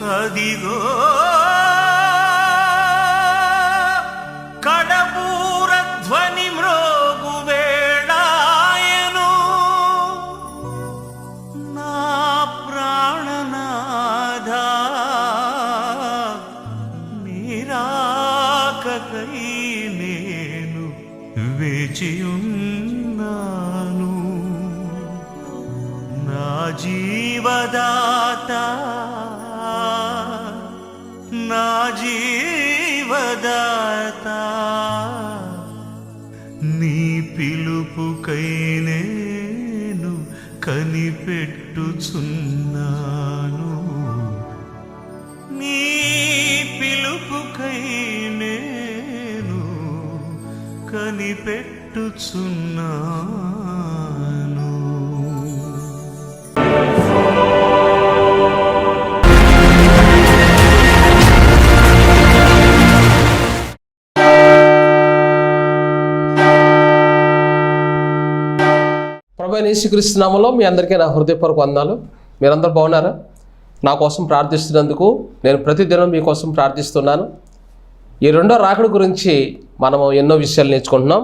అదిగో కడబూర ధ్వని మ్రోగు వేళాయను నా ప్రాణనాథా నీరాకకై నేను వేచియున్నాను నా జీవదాత నా జీవదాత నీ పిలుపుకై నేను కనిపెట్టుచున్నాను నీ పిలుపుకై నేను కనిపెట్టుచున్నాను. ప్రభువైన యేసుక్రీస్తు నామములో మీ అందరికీ నా హృదయపూర్వక వందనాలు. మీరందరూ బాగున్నారా? నా కోసం ప్రార్థిస్తున్నందుకు నేను ప్రతిదినం మీకోసం ప్రార్థిస్తున్నాను. ఈ రెండో రాకడ గురించి మనము ఎన్నో విషయాలు నేర్చుకుంటున్నాం.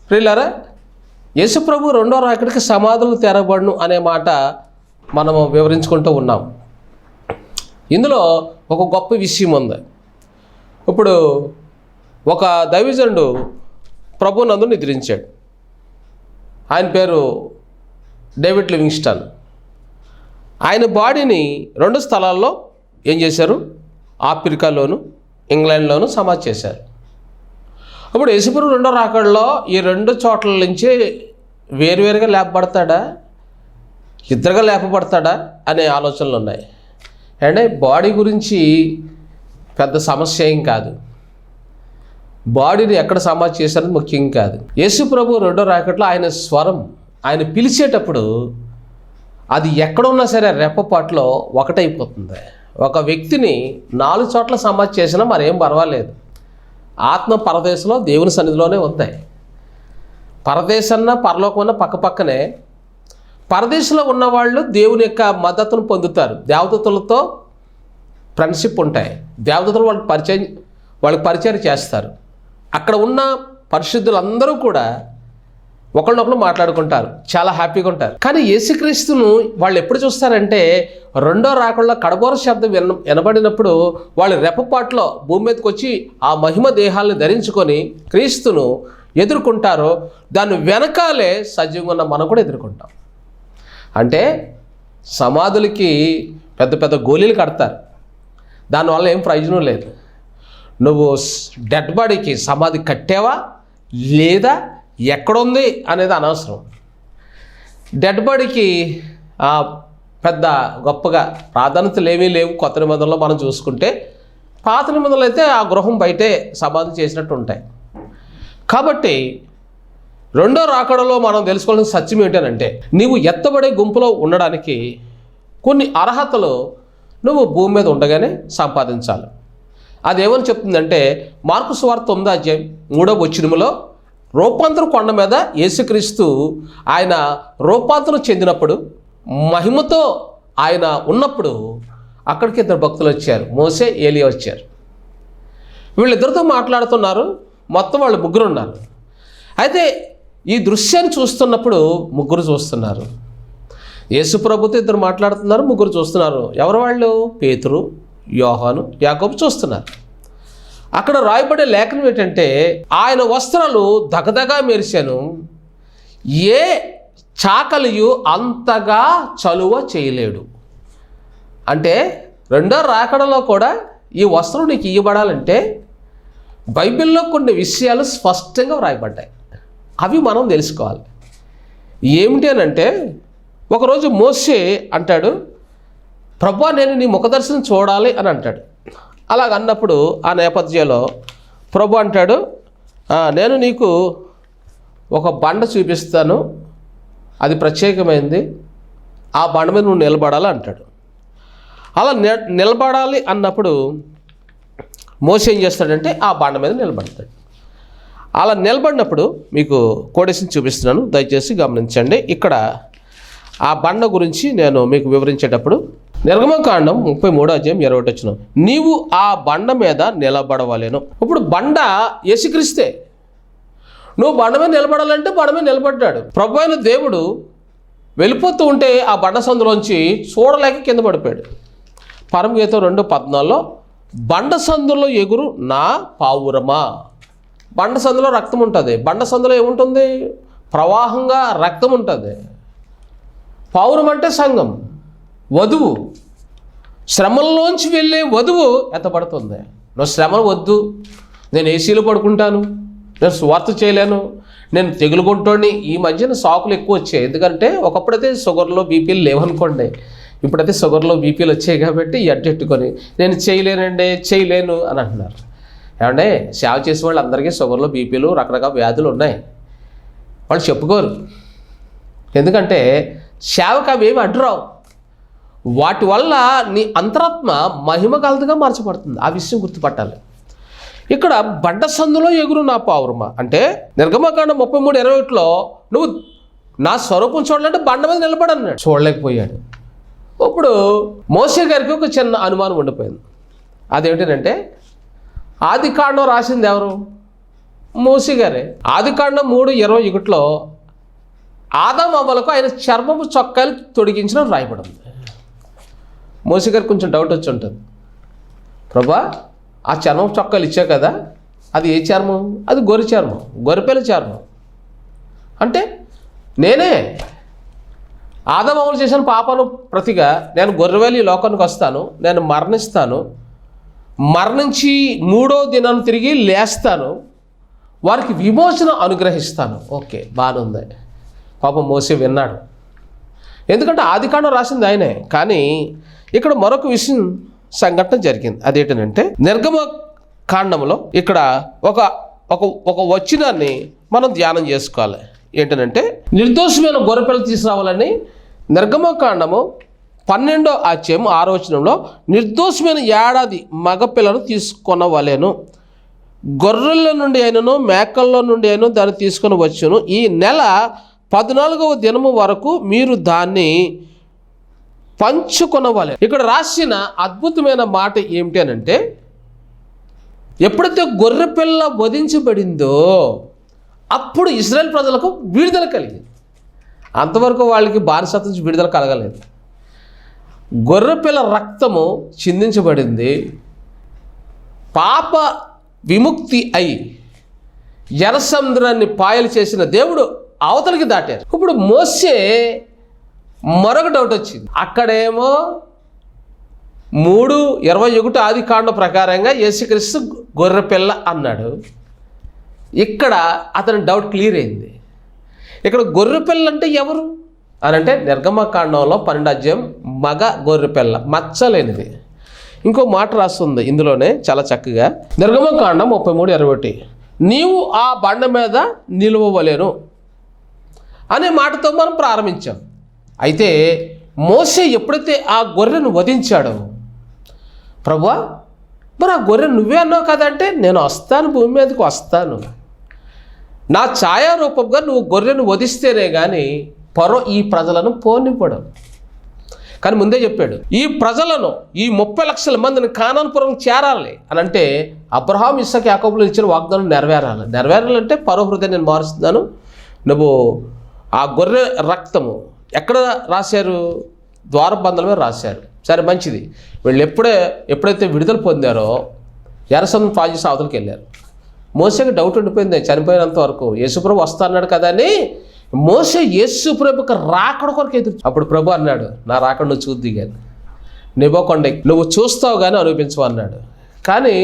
ప్రియులారా, యేసు ప్రభు రెండో రాకడికి సమాధులు తెరవబడును అనే మాట మనము వివరించుకుంటూ ఉన్నాం. ఇందులో ఒక గొప్ప విషయం ఉంది. ఇప్పుడు ఒక దైవజనుడు ప్రభునందు నిద్రించాడు. ఆయన పేరు డేవిడ్ లివింగ్స్టన్. ఆయన బాడీని రెండు స్థలాల్లో ఏం చేశారు? ఆఫ్రికాలోను ఇంగ్లాండ్లోను సమాధి చేశారు. ఇప్పుడు యేసుప్రభు రెండో రాకడలో ఈ రెండు చోట్ల నుంచి వేరువేరుగా లేపబడతాడా, ఇద్దరుగా లేపబడతాడా అనే ఆలోచనలు ఉన్నాయి. అంటే బాడీ గురించి పెద్ద సమస్య ఏం కాదు, బాడీని ఎక్కడ సమాధి చేశారని ముఖ్యం కాదు. యేసు ప్రభు రెండో రాకట్లో ఆయన స్వరం, ఆయన పిలిచేటప్పుడు అది ఎక్కడున్నా సరే రెప్పపాట్లో ఒకటైపోతుంది. ఒక వ్యక్తిని 4 చోట్ల సమాధి చేసినా మరేం పర్వాలేదు. ఆత్మ పరదేశంలో దేవుని సన్నిధిలోనే ఉంటాయి. పరదేశన్నా పరలోకమన్నా పక్కపక్కనే. పరదేశంలో ఉన్నవాళ్ళు దేవుని యొక్క మద్దతును పొందుతారు. దేవదూతలతో ఫ్రెండ్షిప్ ఉంటాయి. దేవదూతలు వాళ్ళకి పరిచయం చేస్తారు. అక్కడ ఉన్న పరిశుద్ధులందరూ కూడా ఒకళ్ళొకళ్ళు మాట్లాడుకుంటారు, చాలా హ్యాపీగా ఉంటారు. కానీ యేసుక్రీస్తును వాళ్ళు ఎప్పుడు చూస్తారంటే రెండో రాకడలో కడబోర శబ్దం వినబడినప్పుడు వాళ్ళు రెప్పపాట్లో భూమి మీదకి వచ్చి ఆ మహిమ దేహాలను ధరించుకొని క్రీస్తును ఎదుర్కొంటారో దాని వెనకాలే సజీవంగా ఉన్న మనం కూడా ఎదుర్కొంటాం. అంటే సమాధులకి పెద్ద పెద్ద గోళీలు కడతారు, దానివల్ల ఏం ప్రయోజనం లేదు. నువ్వు డెడ్ బాడీకి సమాధి కట్టావా లేదా ఎక్కడుంది అనేది అనవసరం. డెడ్ బాడీకి పెద్ద గొప్పగా ప్రాధాన్యతలు ఏమీ లేవు. కొత్త నిబంధనలో మనం చూసుకుంటే, పాత నిబంధనలు అయితే ఆ గృహం బయటే సమాధి చేసినట్టు ఉంటాయి. కాబట్టి రెండో రాకడలో మనం తెలుసుకోవాల్సిన సత్యం ఏంటంటే, నీవు ఎత్తబడే గుంపులో ఉండడానికి కొన్ని అర్హతలు నువ్వు భూమి మీద ఉండగానే సంపాదించాలి. అదేమని చెప్తుందంటే మార్కు సువార్త 9:3 రూపాంతర కొండ మీద యేసుక్రీస్తు ఆయన రూపాంతరం చెందినప్పుడు మహిమతో ఆయన ఉన్నప్పుడు అక్కడికి 2 భక్తులు వచ్చారు. మోసే, ఏలియా వచ్చారు. వీళ్ళిద్దరితో మాట్లాడుతున్నారు. మొత్తం వాళ్ళు 3 ఉన్నారు. అయితే ఈ దృశ్యాన్ని చూస్తున్నప్పుడు 3 చూస్తున్నారు. యేసు ప్రభుతో 2 మాట్లాడుతున్నారు, 3 చూస్తున్నారు. ఎవరు వాళ్ళు? పేతురు, యోహాను, యాకోబు చూస్తున్నారు. అక్కడ రాయబడే లేఖనం ఏంటంటే ఆయన వస్త్రాలు దగదగా మెరిశాను, ఏ చాకలియు అంతగా చలువ చేయలేడు. అంటే రెండో రాకడలో కూడా ఈ వస్త్రం నీకు ఇవ్వబడాలంటే బైబిల్లో కొన్ని విషయాలు స్పష్టంగా వ్రాయబడ్డాయి. అవి మనం తెలుసుకోవాలి. ఏమిటి అని అంటే, ఒకరోజు మోసే అంటాడు, ప్రభువా నేను నీ ముఖదర్శనం చూడాలి అని అంటాడు. అలాగ అన్నప్పుడు ఆ నేపథ్యంలో ప్రభు అంటాడు, నేను నీకు ఒక బండ చూపిస్తాను, అది ప్రత్యేకమైంది, ఆ బండ మీద నువ్వు నిలబడాలి అంటాడు. అలా నిలబడాలి అన్నప్పుడు మోసే ఏం చేస్తాడంటే ఆ బండ మీద నిలబడతాడు. అలా నిలబడినప్పుడు మీకు కోడేసిని చూపిస్తున్నాను, దయచేసి గమనించండి. ఇక్కడ ఆ బండ గురించి నేను మీకు వివరించేటప్పుడు నిర్గమకాండం 33:21 నీవు ఆ బండ మీద నిలబడవలెను. ఇప్పుడు బండ యేసుక్రీస్తే. నువ్వు బండ మీద నిలబడాలంటే బండ మీద నిలబడ్డాడు. ప్రభు అయిన దేవుడు వెళ్ళిపోతూ ఉంటే ఆ బండ సందులోంచి చూడలేక కింద పడిపోయాడు. పరమగీతం 2:14 బండ సందులో ఎగురు నా పావురమా. బండ సందులో రక్తం ఉంటుంది. బండ సందులో ఏముంటుంది? ప్రవాహంగా రక్తం ఉంటుంది. పావురం అంటే సంఘం, వధువు. శ్రమల్లోంచి వెళ్ళే వధువు ఎత్తపడుతుంది. నువ్వు శ్రమలు వద్దు, నేను ఏసీలో పడుకుంటాను, నేను స్వార్థ చేయలేను, నేను తెగులుకుంటోని. ఈ మధ్యన సాకులు ఎక్కువ వచ్చాయి. ఎందుకంటే ఒకప్పుడైతే షుగర్లో బీపీలు లేవనుకోండి, ఇప్పుడైతే షుగర్లో బీపీలు వచ్చాయి కాబట్టి అడ్డెట్టుకొని నేను చేయలేను అని అంటున్నారు. ఏమంటే సేవ చేసే వాళ్ళు అందరికీ షుగర్లో బీపీలు రకరకాల వ్యాధులు ఉన్నాయి. వాళ్ళు చెప్పుకోరు. ఎందుకంటే సేవకు అవేమి అడ్డురావు. వాటి వల్ల నీ అంతరాత్మ మహిమ కలదుగా మార్చబడుతుంది. ఆ విషయం గుర్తుపట్టాలి. ఇక్కడ బండ సందులో ఎగురు నా పావురమా అంటే నిర్గమకాండం 33:21 నువ్వు నా స్వరూపం చూడాలంటే బండ మీద నిలబడన్నాడు. చూడలేకపోయాడు. ఇప్పుడు మోసే గారికి ఒక చిన్న అనుమానం ఉండిపోయింది. అదేంటంటే ఆదికాండం రాసింది ఎవరు? మోసే గారే. ఆదికాండం 3:21 ఆదాము అవ్వలకు ఆయన చర్మపు చొక్కాలు తొడిగించిన రాయబడింది. మోసే గారికి కొంచెం డౌట్ వచ్చి ఉంటుంది. ప్రభా, ఆ చర్మం చొక్కాలు ఇచ్చా కదా, అది ఏ చర్మం? అది గొర్రె చర్మం, గొర్రెపిల్ల చర్మం. అంటే నేనే ఆదాము అవ్వలు చేసిన పాపను ప్రతిగా నేను గొర్రెవేలి ఈ లోకానికి వస్తాను, నేను మరణిస్తాను, మరణించి 3వ దినం తిరిగి లేస్తాను, వారికి విమోచన అనుగ్రహిస్తాను. ఓకే, బాగానే ఉంది. పాపం మోసే విన్నాడు. ఎందుకంటే ఆదికాండం రాసింది ఆయనే. కానీ ఇక్కడ మరొక విషయం సంఘటన జరిగింది. అదేంటంటే నిర్గమకాండంలో ఇక్కడ ఒక వచనాన్ని మనం ధ్యానం చేసుకోవాలి. ఏంటంటే నిర్దోషమైన గొర్రెపిల్ల తీసుకురావాలని నిర్గమకాండము 12వ అధ్యాయం 6వ వచనంలో నిర్దోషమైన ఏడాది మగపిల్లను తీసుకొనవలెను, గొర్రెల నుండి అయినను మేకల్లో నుండి అయినను దాన్ని తీసుకొని వచ్చును, ఈ నెల 14వ దినము వరకు మీరు దాన్ని పంచుకొనవాలి. ఇక్కడ రాసిన అద్భుతమైన మాట ఏమిటి అనంటే ఎప్పుడైతే గొర్రెపిల్ల వధించబడిందో అప్పుడు ఇశ్రాయేల్ ప్రజలకు విడుదల కలిగింది. అంతవరకు వాళ్ళకి బానిసత్వం నుంచి విడుదల కలగలేదు. గొర్రెపిల్ల రక్తము చిందించబడింది. పాప విముక్తి అయి ఎర్ర సముద్రాన్ని పాయలు చేసిన దేవుడు అవతలికి దాటారు. ఇప్పుడు మోసే మరొక డౌట్ వచ్చింది. అక్కడేమో 3:21 ఆదికాండం ప్రకారంగా యేసుక్రీస్తు గొర్రెపిల్ల అన్నాడు. ఇక్కడ అతని డౌట్ క్లియర్ అయింది. ఇక్కడ గొర్రెపిల్ల అంటే ఎవరు అని అంటే నిర్గమకాండంలో 12వ అధ్యాయం మగ గొర్రెపిల్ల, మచ్చలేనిది. ఇంకో మాట రాస్తుంది ఇందులోనే చాలా చక్కగా. నిర్గమకాండం 33:21 నీవు ఆ బండ మీద నిలువవలెను అనే మాటతో మనం ప్రారంభించాం. అయితే మోసే ఎప్పుడైతే ఆ గొర్రెను వధించాడో, ప్రభువా మరి ఆ గొర్రె నువ్వే అన్నావు కదంటే, నేను వస్తాను, భూమి మీదకి వస్తాను, నా ఛాయారూపంగా నువ్వు గొర్రెను వధిస్తేనే కానీ పరో ఈ ప్రజలను పోనివ్వడం. కానీ ముందే చెప్పాడు, ఈ ప్రజలను, ఈ 30 లక్షల మందిని కానానుపురం చేరాలి అని అంటే అబ్రహాం, ఇస్సాకు, యాకోబులు ఇచ్చిన వాగ్దానం నెరవేరాలంటే పరో హృదయం నేను మారుస్తున్నాను. నువ్వు ఆ గొర్రె రక్తము ఎక్కడ రాశారు? ద్వారబంధాల మీద రాశారు. సరే, మంచిది. వీళ్ళు ఎప్పుడైతే విడుదల పొందారో ఎర్రసముద్రం పాలు చేసి అవతలకి వెళ్ళారు. మోసేకి డౌట్ ఉండిపోయింది చనిపోయినంత వరకు. యేసుప్రభు వస్తా అన్నాడు కదా అని మోసే యేసుప్రభుకి రాకడ కొరకు ఎదురు. అప్పుడు ప్రభు అన్నాడు, నా రాకడ నువ్వు చూద్ది కానీ నిబోకొండ నువ్వు చూస్తావు కానీ అనిపించవు అన్నాడు. కానీ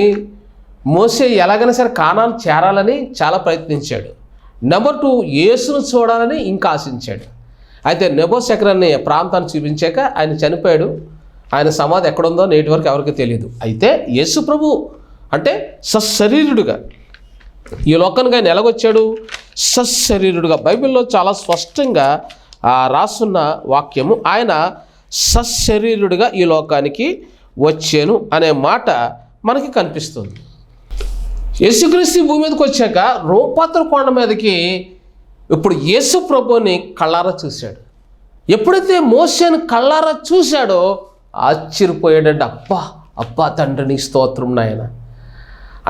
మోసే ఎలాగైనా సరే కానాను చేరాలని చాలా ప్రయత్నించాడు. నెంబర్ 2 యేసును చూడాలని ఇంకా ఆశించాడు. అయితే నెబోశెకర్ అనే ప్రాంతాన్ని చూపించాక ఆయన చనిపోయాడు. ఆయన సమాధి ఎక్కడుందో నేటి వరకు ఎవరికి తెలియదు. అయితే యేసు ప్రభు అంటే సశరీరుడుగా ఈ లోకానికి ఆయన ఎలాగొచ్చాడు? సశరీరుడుగా. బైబిల్లో చాలా స్పష్టంగా రాసున్న వాక్యము, ఆయన సశరీరుడుగా ఈ లోకానికి వచ్చాను అనే మాట మనకి కనిపిస్తుంది. యేసుక్రీస్తు భూమి మీదకి వచ్చాక రూపాంతర కొండ మీదకి ఇప్పుడు యేసు ప్రభుని కళ్ళారా చూశాడు. ఎప్పుడైతే మోసేను కళ్ళారా చూశాడో ఆశ్చర్యపోయాడంటే, అబ్బా అబ్బా తండ్రి నీ స్తోత్రం నాయన.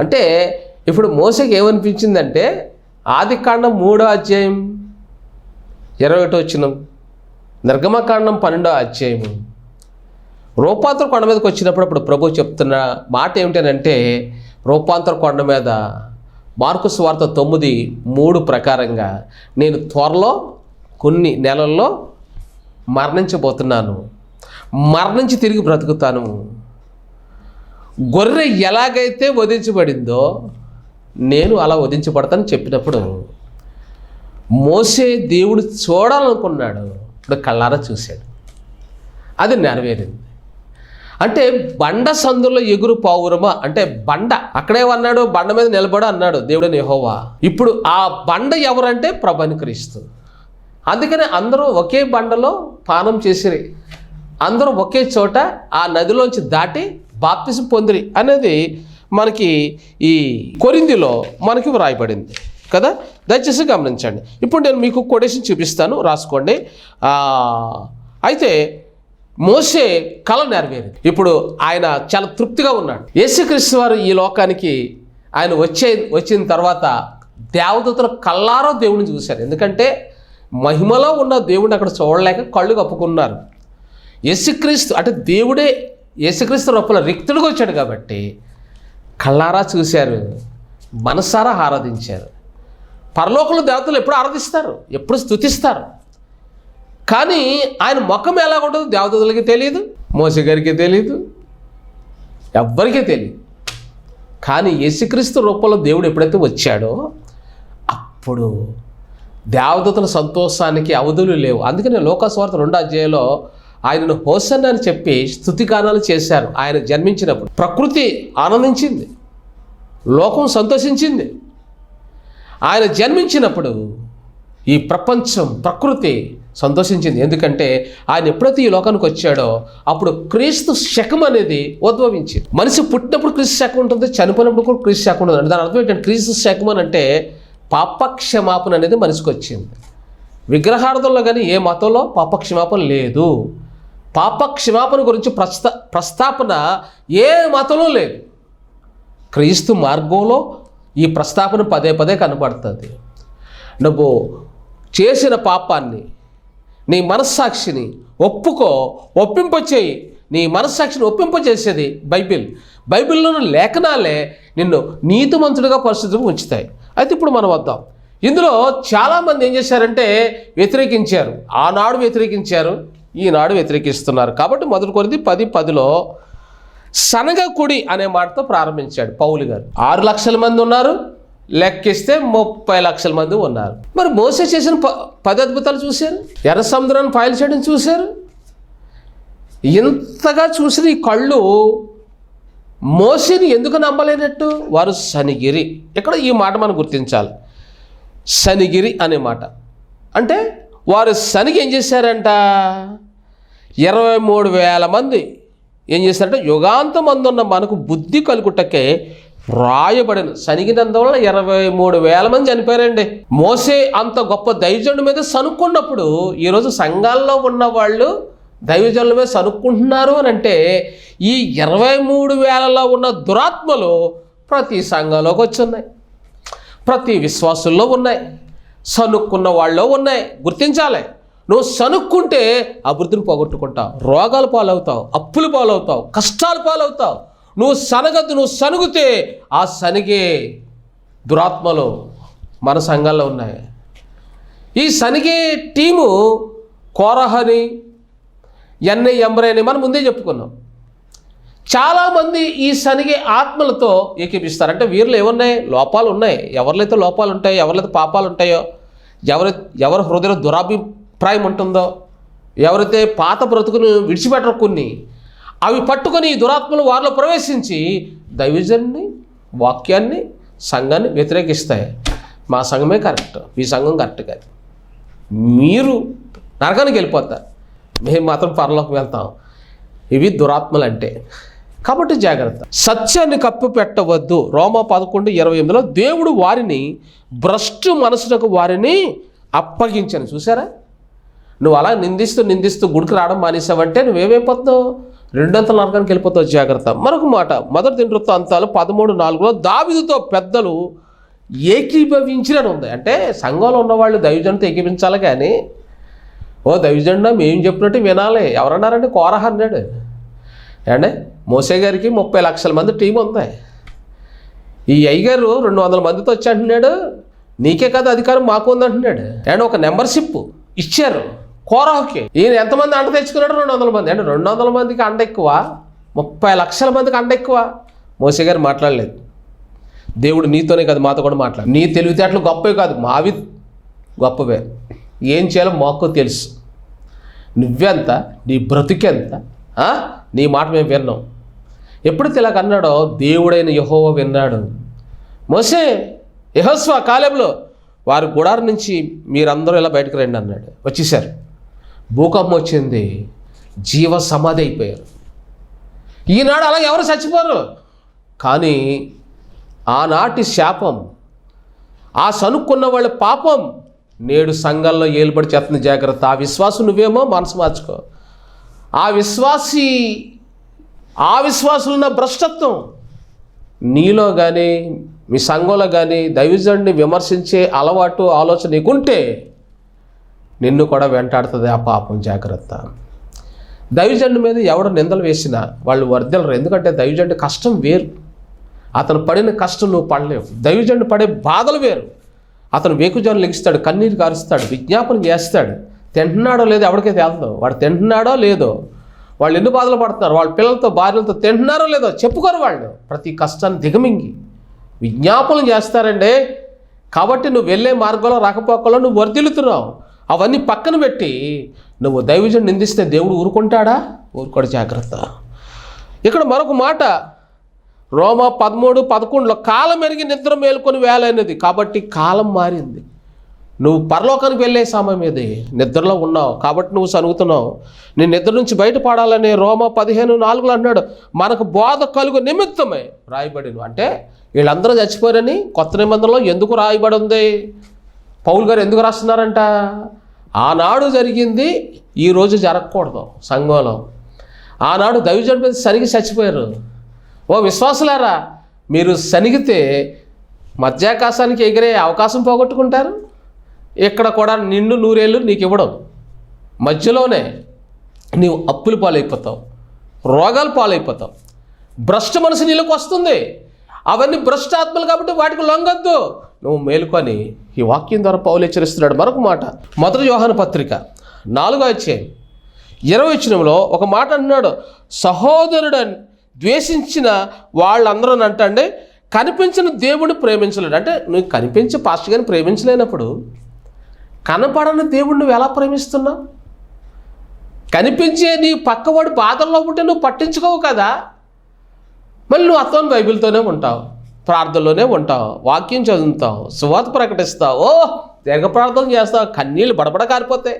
అంటే ఇప్పుడు మోసేకి ఏమనిపించిందంటే, ఆదికాండం 3వ అధ్యాయం 21వ వచనం, నిర్గమకాండం 12వ అధ్యాయము, రూపాంతర కొండ మీదకి వచ్చినప్పుడు అప్పుడు ప్రభు చెప్తున్న మాట ఏమిటనంటే, రూపాంతర కొండ మీద మార్కు సువార్త 9:3 ప్రకారంగా నేను త్వరలో కొన్ని నెలల్లో మరణించబోతున్నాను, మరణించి తిరిగి బ్రతుకుతాను. గొర్రె ఎలాగైతే వధించబడిందో నేను అలా వధించబడతాను చెప్పినప్పుడు మోసే దేవుడు చూడాలనుకున్నాడు, ఇప్పుడు కళ్ళారా చూశాడు, అది నెరవేరింది. అంటే బండ సందులో ఎగురు పావురమా అంటే బండ, అక్కడేమన్నాడు, బండ మీద నిలబడ అన్నాడు దేవుడైన యెహోవా. ఇప్పుడు ఆ బండ ఎవరంటే ప్రభువైన క్రీస్తు. అందుకనే అందరూ ఒకే బండలో పానం చేసిరి, అందరూ ఒకే చోట ఆ నదిలోంచి దాటి బాప్తిసం పొందిరి అనేది మనకి ఈ కొరింథీలో మనకి వ్రాయబడింది కదా. దయచేసి గమనించండి. ఇప్పుడు నేను మీకు కొటేషన్ చూపిస్తాను, రాసుకోండి. అయితే మోసే కళ నెరవేరింది. ఇప్పుడు ఆయన చాలా తృప్తిగా ఉన్నాడు. యేసుక్రీస్తు వారు ఈ లోకానికి ఆయన వచ్చిన తర్వాత దేవదూతలు కళ్ళారో దేవుడిని చూశారు. ఎందుకంటే మహిమలో ఉన్న దేవుడిని అక్కడ చూడలేక కళ్ళు కప్పుకున్నారు. యేసుక్రీస్తు అంటే దేవుడే యేసుక్రీస్తు రూపంలో రిక్తుడిగా వచ్చాడు కాబట్టి కళ్ళారా చూశారు, మనసారా ఆరాధించారు. పరలోకంలో దేవతలు ఎప్పుడు ఆరాధిస్తారు, ఎప్పుడు స్తుతిస్తారు. కానీ ఆయన ముఖం ఎలా ఉంటుందో దేవదూతలకి తెలియదు, మోసే గారికి తెలియదు, ఎవ్వరికీ తెలియదు. కానీ యేసుక్రీస్తు రూపంలో దేవుడు ఎప్పుడైతే వచ్చాడో అప్పుడు దేవదూతల సంతోషానికి అవధులు లేవు. అందుకనే లోకాసువార్త 2వ అధ్యాయంలో ఆయనను హోసన్న అని చెప్పి స్తుతిగానాలు చేశారు. ఆయన జన్మించినప్పుడు ప్రకృతి ఆనందించింది, లోకం సంతోషించింది. ఆయన జన్మించినప్పుడు ఈ ప్రపంచం ప్రకృతి సంతోషించింది. ఎందుకంటే ఆయన ఎప్పుడైతే ఈ లోకానికి వచ్చాడో అప్పుడు క్రీస్తు శకం అనేది ఉద్భవించింది. మనిషి పుట్టినప్పుడు క్రీస్తు శకం ఉంటుంది, చనిపోయినప్పుడు కూడా క్రీస్తు శకం ఉంటుంది. అంటే దాని అర్థం ఏంటంటే క్రీస్తు శకం అని అంటే పాపక్షమాపణ అనేది మనిషికి వచ్చింది. విగ్రహార్థంలో కానీ ఏ మతంలో పాపక్షమాపణ లేదు. పాపక్షమాపణ గురించి ప్రస్తాపన ఏ మతంలో లేదు. క్రీస్తు మార్గంలో ఈ ప్రస్తాపన పదే పదే కనబడుతుంది. నువ్వు చేసిన పాపాన్ని నీ మనస్సాక్షిని ఒప్పింపచేయి. నీ మనస్సాక్షిని ఒప్పింపచేసేది బైబిల్లోని లేఖనాలే నిన్ను నీతిమంతుడిగా పరిస్థితులకు ఉంచుతాయి. అయితే ఇప్పుడు మనం వద్దాం. ఇందులో చాలామంది ఏం చేశారంటే వ్యతిరేకించారు. ఆనాడు వ్యతిరేకించారు, ఈనాడు వ్యతిరేకిస్తున్నారు. కాబట్టి 1 కొరింథీ 10:10లో శనగకుడి అనే మాటతో ప్రారంభించాడు పౌలు గారు. 6 లక్షల మంది ఉన్నారు, లెక్కిస్తే 30 లక్షల మంది ఉన్నారు. మరి మోసే చేసిన 10 అద్భుతాలు చూశారు, ఎర్ర సముద్రాన్ని పాయలు చేయడం చూశారు. ఇంతగా చూసిన ఈ కళ్ళు మోసేని ఎందుకు నమ్మలేనట్టు? వారు శనిగిరి. ఇక్కడ ఈ మాట మనం గుర్తించాలి. శనిగిరి అనే మాట అంటే వారు శనిగి ఏం చేశారంట? 23,000 మంది ఏం చేశారంటే యుగాంతం అందున్న మనకు బుద్ధి కలుగుటకే రాయబడిన. శనిగినందువల్ల 23,000 మంది చనిపోయారండి. మోసే అంత గొప్ప దైవజనుడి మీద సనుక్కున్నప్పుడు ఈరోజు సంఘాల్లో ఉన్న వాళ్ళు దైవజనుల మీద సనుక్కుంటున్నారు అని అంటే ఈ 23,000లో ఉన్న దురాత్మలు ప్రతి సంఘంలోకి వచ్చి ఉన్నాయి, ప్రతి విశ్వాసుల్లో ఉన్నాయి, సనుక్కున్న వాళ్ళలో ఉన్నాయి. గుర్తించాలి. నువ్వు సనుక్కుంటే అభివృద్ధిని పోగొట్టుకుంటావు, రోగాలు పాలవుతావు, అప్పులు పాలవుతావు, కష్టాలు పాలవుతావు. నువ్వు సనగద్దు. నువ్వు సనుగుతే ఆ సనిగే దురాత్మలు మన సంఘాల్లో ఉన్నాయి. ఈ సనిగే టీము కోరహని ఎంబ్రైని మనం ముందే చెప్పుకున్నాం. చాలామంది ఈ సనిగే ఆత్మలతో ఏకీపిస్తారు. అంటే వీరిలో ఏమున్నాయి? లోపాలు ఉన్నాయి. ఎవరిలైతే లోపాలు ఉంటాయో, ఎవరిలైతే పాపాలు ఉంటాయో, ఎవరి హృదయంలో దురాభిప్రాయం ఉంటుందో, ఎవరైతే పాత బ్రతుకును విడిచిపెట్టరు కొన్ని, అవి పట్టుకొని ఈ దురాత్మలు వారిలో ప్రవేశించి దైవజన్ని, వాక్యాన్ని, సంఘాన్ని వ్యతిరేకిస్తాయి. మా సంఘమే కరెక్ట్, మీ సంఘం కరెక్ట్ కాదు, మీరు నరకానికి వెళ్ళిపోతారు, మేము మాత్రం పరలోకి వెళ్తాం. ఇవి దురాత్మలు అంటే. కాబట్టి జాగ్రత్త. సత్యాన్ని కప్పు పెట్టవద్దు. రోమా 11:28లో దేవుడు వారిని భ్రష్టు మనసులకు వారిని అప్పగించను. చూసారా? నువ్వు అలా నిందిస్తూ గుడికి రావడం మానేసావంటే నువ్వేమైపోతున్నావు? రెండంతల నరకానికి వెళ్ళిపోతావు, జాగ్రత్త. మరొక మాట, మొదటి దినవృత్తాంతాలు 13:4 దావీదుతో పెద్దలు ఏకీభవించినని ఉంది. అంటే సంఘంలో ఉన్నవాళ్ళు దైవజనుడితో ఏకీభించాలి, కానీ ఓ దైవజనుడా మేము చెప్పినట్టు వినాలి. ఎవరన్నారంటే కోరహ అన్నాడు. అంటే మోసే గారికి 30 లక్షల మంది టీం ఉంది. ఈ అయ్యగారు 200 మందితో వచ్చి అంటున్నాడు, నీకే కదా అధికారం మాకు ఉంది అంటున్నాడు. అండ్ ఒక మెంబర్షిప్ ఇచ్చారు కోరహకి. ఈయన ఎంతమంది అండ తెచ్చుకున్నాడు? 200 మంది. అంటే 200 మందికి అండ ఎక్కువ, 30 లక్షల మందికి అండ ఎక్కువ. మోసే గారు మాట్లాడలేదు. దేవుడు నీతోనే కదా మాతో కూడా మాట్లాడు. నీ తెలివితేటలు గొప్పవి కాదు, మావి గొప్పవే. ఏం చేయాలో మాకు తెలుసు. నువ్వెంత, నీ బ్రతుకెంత, నీ మాట మేము విన్నాం. ఎప్పుడైతే ఇలాగ అన్నాడో దేవుడైన యెహోవా విన్నాడు. మోసే, యెహోషువ, కాలేబులో వారి గుడారం నుంచి మీరందరూ ఇలా బయటకు రండి అన్నాడు. వచ్చేసారు. భూకంపం వచ్చింది, జీవ సమాధి అయిపోయారు. ఈనాడు అలా ఎవరు చచ్చిపోరు, కానీ ఆనాటి శాపం, ఆ సనుక్కున్న వాళ్ళ పాపం నేడు సంఘంలో ఏలుబడి చేస్తుంది. జాగ్రత్త. ఆ విశ్వాసం నువ్వేమో మనసు మార్చుకో. ఆ విశ్వాసులున్న భ్రష్టత్వం నీలో కానీ మీ సంఘంలో కానీ దైవజనుడిని విమర్శించే అలవాటు ఆలోచన నీకుంటే నిన్ను కూడా వెంటాడుతుంది ఆ పాపం. జాగ్రత్త. దైవజనుడి మీద ఎవడు నిందలు వేసినా వాళ్ళు వర్దలరు. ఎందుకంటే దైవజనుడి కష్టం వేరు, అతను పడిన కష్టం నువ్వు పడలేవు. దైవజనుడు పడే బాధలు వేరు. అతను వేకుజాను లెగిస్తాడు, కన్నీరు కారుస్తాడు, విజ్ఞాపన చేస్తాడు. తింటున్నాడో లేదో ఎవరికైతే తేలదో, వాడు తింటున్నాడో లేదో, వాళ్ళు ఎన్ని బాధలు పడుతున్నారు, వాళ్ళ పిల్లలతో భార్యలతో తింటున్నారో లేదో చెప్పుకోరు. వాళ్ళు ప్రతి కష్టాన్ని దిగమింగి విజ్ఞాపనలు చేస్తారండి. కాబట్టి నువ్వు వెళ్ళే మార్గంలో రాకపోకలో నువ్వు వర్ధిల్లుతున్నావు. అవన్నీ పక్కన పెట్టి నువ్వు దైవజనుడు నిందిస్తే దేవుడు ఊరుకుంటాడా? ఊరుకోడు. జాగ్రత్త. ఇక్కడ మరొక మాట, రోమా 13:11 కాలం ఎరిగి నిద్ర మేలుకొని వేలైనది. కాబట్టి కాలం మారింది. నువ్వు పరలోకానికి వెళ్ళే సమయం ఇది. నిద్రలో ఉన్నావు కాబట్టి నువ్వు సనుగుతున్నావు. నీ నిద్ర నుంచి బయటపడాలని రోమా 15:4 అన్నాడు. మనకు బోధ కలుగు నిమిత్తమే రాయబడి. అంటే వీళ్ళందరూ చచ్చిపోయారని కొత్త నిబంధనలో ఎందుకు రాయబడి ఉంది? పౌలు గారు ఎందుకు రాస్తున్నారంట? ఆనాడు జరిగింది ఈరోజు జరగకూడదు సంఘంలో. ఆనాడు దైవజనుడి మీద సరిగి చచ్చిపోయారు. ఓ విశ్వాసులారా, మీరు సనిగితే మధ్యాకాశానికి ఎగిరే అవకాశం పోగొట్టుకుంటారు. ఇక్కడ కూడా నిండు నూరేళ్ళు నీకు ఇవ్వడం, మధ్యలోనే నీవు అప్పుల పాలైపోతావు, రోగాలు పాలైపోతావు, భ్రష్ట మనసు నీళ్ళకి వస్తుంది. అవన్నీ భ్రష్టాత్మలు కాబట్టి వాటికి లొంగొద్దు. నువ్వు మేలుకొని ఈ వాక్యం ద్వారా పౌలు హెచ్చరిస్తున్నాడు. మరొక మాట, మొదటి యోహాను పత్రిక 4:20 ఒక మాట అంటున్నాడు, సహోదరుడు ద్వేషించిన వాళ్ళందరూ అంటండి కనిపించిన దేవుడిని ప్రేమించలేడు. అంటే నువ్వు కనిపించే పాస్టర్ గారిని ప్రేమించలేనప్పుడు కనపడని దేవుడిని నువ్వు ఎలా ప్రేమిస్తున్నావు? కనిపించే నీ పక్కవాడు బాధల్లో ఉంటే నువ్వు పట్టించుకోవు కదా. మళ్ళీ నువ్వు అతను బైబిల్తోనే ఉంటావు, ప్రార్థనలోనే ఉంటావు, వాక్యం చదువుతావు, సువార్త ప్రకటిస్తావు, దీర్ఘ ప్రార్థన చేస్తావు, కన్నీళ్ళు బడబడ కారిపోతాయి.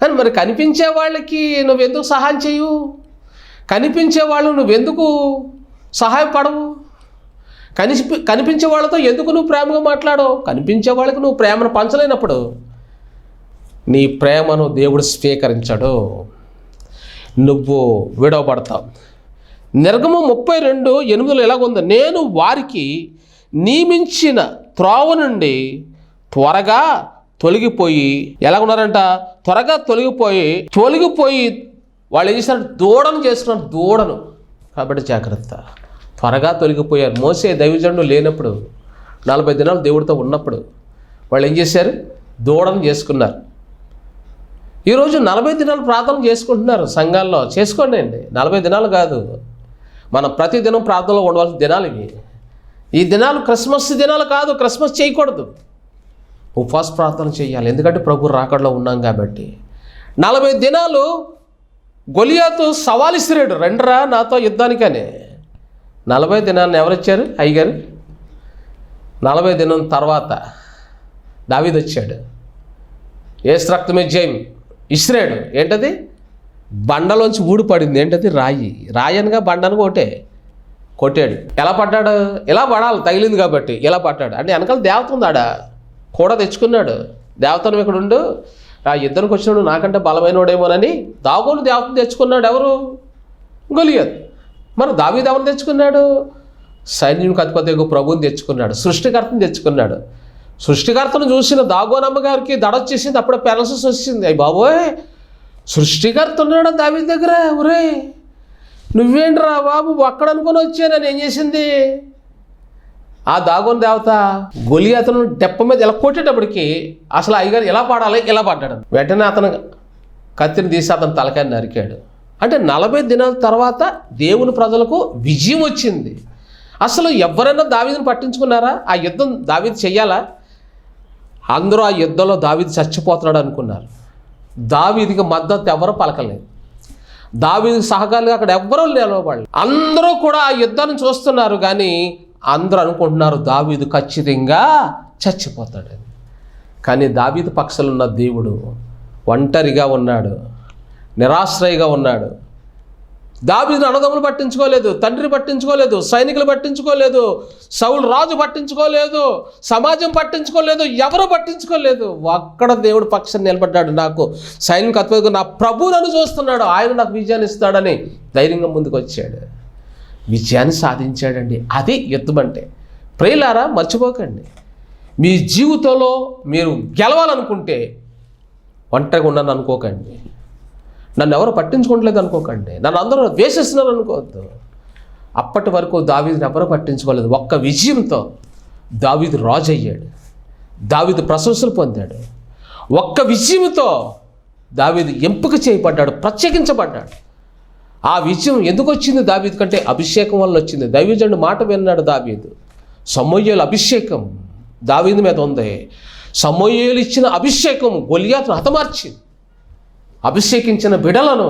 కానీ మరి కనిపించే వాళ్ళకి నువ్వెందుకు సహాయం చేయవు? కనిపించే వాళ్ళు నువ్వెందుకు సహాయపడవు? కనిపించే వాళ్ళతో ఎందుకు నువ్వు ప్రేమగా మాట్లాడవు? కనిపించే వాళ్ళకి నువ్వు ప్రేమను పంచలేనప్పుడు నీ ప్రేమను దేవుడు స్వీకరించడు, నువ్వు విడవబడతావు. నిర్గమం 32:8 ఎలాగుంది, నేను వారికి నియమించిన త్రోవ నుండి త్వరగా తొలగిపోయి ఎలాగున్నారంట, త్వరగా తొలగిపోయి వాళ్ళు ఏం చేశారు? దూడను చేస్తున్నారు, దూడను. కాబట్టి జాగ్రత్త. త్వరగా తొలగిపోయారు. మోసే దైవజనుడు లేనప్పుడు 40 దినాలు దేవుడితో ఉన్నప్పుడు వాళ్ళు ఏం చేశారు? దూడను చేసుకున్నారు. ఈరోజు 40 దినాలు ప్రార్థన చేసుకుంటున్నారు సంఘాల్లో. చేసుకోండి అండి, 40 దినాలు కాదు, మనం ప్రతిదినం ప్రార్థనలో ఉండవలసిన దినాలు ఇవి. ఈ దినాలు క్రిస్మస్ దినాలు కాదు. క్రిస్మస్ చేయకూడదు, ఉపవాస ప్రార్థన చేయాలి. ఎందుకంటే ప్రభు రాకడలో ఉన్నాం కాబట్టి. 40 దినాలు గొలియాతు సవాల్ ఇస్తున్నాడు, రండిరా నాతో యుద్ధానికని. 40 దినాన్ని ఎవరిచ్చారు? అయ్యగారు. 40 దినం తర్వాత దావీదు వచ్చాడు, యేసు రక్తమే జయం ఇసిరాడు. ఏంటది? బండలోంచి ఊడిపడింది. ఏంటది? రాయి అనగా బండను కొట్టాడు. ఎలా పడ్డాడు? ఇలా పడాలి, తగిలింది కాబట్టి ఇలా పడ్డాడు. అంటే వెనకాల దేవత ఉందాడా కూడా తెచ్చుకున్నాడు. దేవతను ఇక్కడ ఉండు, ఆ యుద్ధానికి వచ్చినాడు నాకంటే బలమైనోడేమోనని దాగోలు దేవతను తెచ్చుకున్నాడు. ఎవరు? గొలియాత్. మరి దావీదు ఎవరు తెచ్చుకున్నాడు? సైన్యునికి అధిపతిగా ప్రభువుని తెచ్చుకున్నాడు, సృష్టికర్తను తెచ్చుకున్నాడు. సృష్టికర్తను చూసిన దాగోనమ్మ గారికి దడొచ్చేసింది, అప్పుడే పెరలసిస్ వచ్చింది. అయ్యి బాబోయ్, సృష్టికర్త ఉన్నాడు దావీదు దగ్గర, ఒరే నువ్వేంట్రా బాబు ఒక్కడ అనుకుని వచ్చానని ఏం చేసింది? ఆ దాగోని దేవత గొలియాతును డెప్ప మీద ఇలా కొట్టేటప్పటికి అసలు అయ్యగారు ఎలా పాడాలి, ఇలా పడ్డాడు. వెంటనే అతను కత్తిని తీసి అతను తలకాయని నరికాడు. అంటే 40 దినాల తర్వాత దేవుని ప్రజలకు విజయం వచ్చింది. అసలు ఎవరైనా దావీదుని పట్టించుకున్నారా? ఆ యుద్ధం దావీదు చెయ్యాలా? అందరూ ఆ యుద్ధంలో దావీదు చచ్చిపోతున్నాడు అనుకున్నారు. దావీదుకి మద్దతు ఎవరు పలకలేదు, దావీదుకి సహకారులుగా అక్కడ ఎవ్వరూ నిలవబడలేదు. అందరూ కూడా ఆ యుద్ధాన్ని చూస్తున్నారు, కానీ అందరూ అనుకుంటున్నారు దావీదు ఖచ్చితంగా చచ్చిపోతాడని. కానీ దావీదు పక్షాన ఉన్న దేవుడు ఒంటరిగా ఉన్నాడు, నిరాశ్రయగా ఉన్నాడు. దావీదును అన్నదమ్ములు పట్టించుకోలేదు, తండ్రి పట్టించుకోలేదు, సైనికులు పట్టించుకోలేదు, సౌలు రాజు పట్టించుకోలేదు, సమాజం పట్టించుకోలేదు, ఎవరు పట్టించుకోలేదు. ఒక్కడ దేవుడు పక్షాన నిలబడ్డాడు. నాకు సైనిక అధిపతిగా నా ప్రభు నన్ను చూస్తున్నాడు, ఆయన నాకు విజయాన్ని ఇస్తాడని ధైర్యంగా ముందుకు వచ్చాడు, విజయాన్ని సాధించాడండి. అది యుద్ధం అంటే. ప్రియులారా, మర్చిపోకండి, మీ జీవితంలో మీరు గెలవాలనుకుంటే ఒంటరిగా ఉన్నాను అనుకోకండి, నన్ను ఎవరు పట్టించుకోవట్లేదు అనుకోకండి, నన్ను అందరూ ద్వేషిస్తున్నారు అనుకోవద్దు. అప్పటి వరకు దావీదుని ఎవరు పట్టించుకోలేదు. ఒక్క విజయంతో దావీదు రాజు అయ్యాడు, దావీదు ప్రశంసలు పొందాడు. ఒక్క విజయంతో దావీదు ఎంపిక చేయబడ్డాడు, ప్రత్యేకించబడ్డాడు. ఆ విజయం ఎందుకు వచ్చింది దావీదు కంటే? అభిషేకం వల్ల వచ్చింది. దైవజనుడు మాట విన్నాడు దావీదు. సమూయేలు అభిషేకం దావీదు మీద ఉంది. సమూయేలు ఇచ్చిన అభిషేకం గొలియాతును హతమార్చింది. అభిషేకించిన బిడలను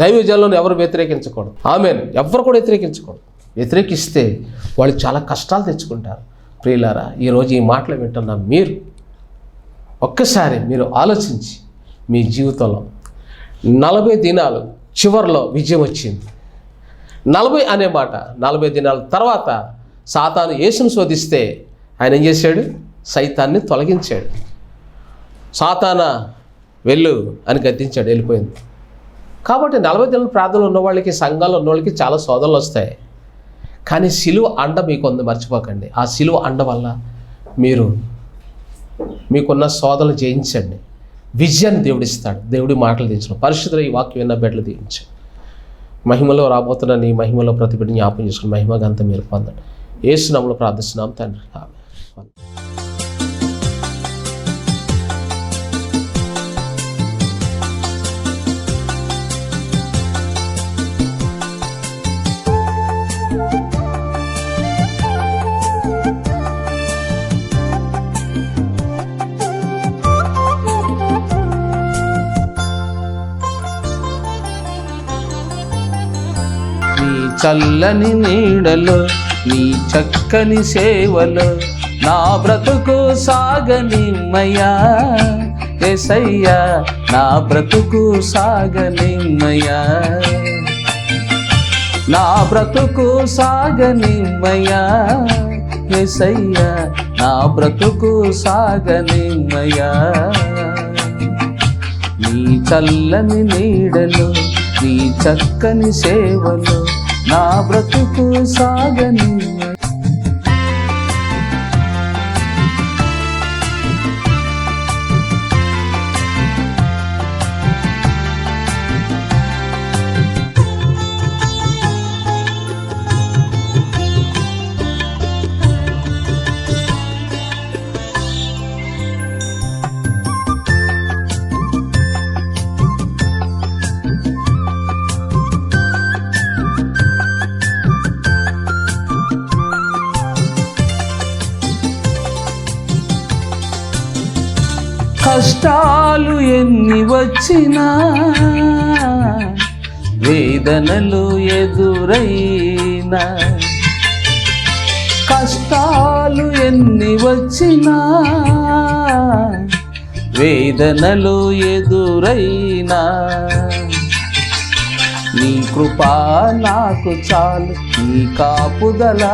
దైవజనులను ఎవరు వ్యతిరేకించకూడదు. ఆమేన్. ఎవరు కూడా వ్యతిరేకించకూడదు. వ్యతిరేకిస్తే వాళ్ళు చాలా కష్టాలు తెచ్చుకుంటారు. ప్రియులారా, ఈరోజు ఈ మాటలు వింటున్న మీరు ఒక్కసారి మీరు ఆలోచించి మీ జీవితంలో 40 దినాలు చివరిలో విజయం వచ్చింది. 40 అనే మాట, 40 దినాల తర్వాత సాతాను యేసును శోధిస్తే ఆయన ఏం చేశాడు? సైతాన్ని తొలగించాడు. సాతానా వెళ్ళు అని గద్దించాడు, వెళ్ళిపోయింది. కాబట్టి 40 దినాల ప్రార్థనలు ఉన్న వాళ్ళకి, సంఘాలు ఉన్న వాళ్ళకి చాలా శోధనలు వస్తాయి. కానీ సిలువ అండ మీకు ఉంది, మర్చిపోకండి. ఆ సిలువ అండ వల్ల మీకున్న శోధనలు జయించండి, విజయాన్ని దేవుడు ఇస్తాడు. దేవుడి మాటలు దించడం, పరిశుద్ధుల ఈ వాక్యం విన్న బిడ్డలు దించండి. మహిమలో రాబోతున్న నీ మహిమలో ప్రతి బిడ్డని జ్ఞాపకం చేసుకుని మహిమ గంత మీరు పొందండి. యేసు నామములో ప్రార్థిస్తున్నాం తండ్రి, ఆమేన్. చల్లని నీడలో నీ చక్కని సేవలో నా బ్రతుకు సాగనిమ్మయ్యా యేసయ్యా, నా బ్రతుకు సాగనిమ్మయ్యా, నా బ్రతుకు సాగనిమ్మయ్యా యేసయ్యా, నా బ్రతుకు సాగనిమ్మయ్యా. నీ చల్లని నీడలో నీ చక్కని సేవలో నా బ్రతుకు సాగని. కష్టాలు ఎన్ని వచ్చినా, వేదనలు ఎదురైనా, కష్టాలు ఎన్ని వచ్చినా, వేదనలు ఎదురైనా, నీ కృపా నాకు చాలు, నీ కాపుదల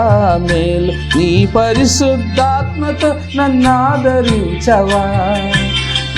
మేలు, నీ పరిశుద్ధాత్మతో నన్ను ఆదరించవా,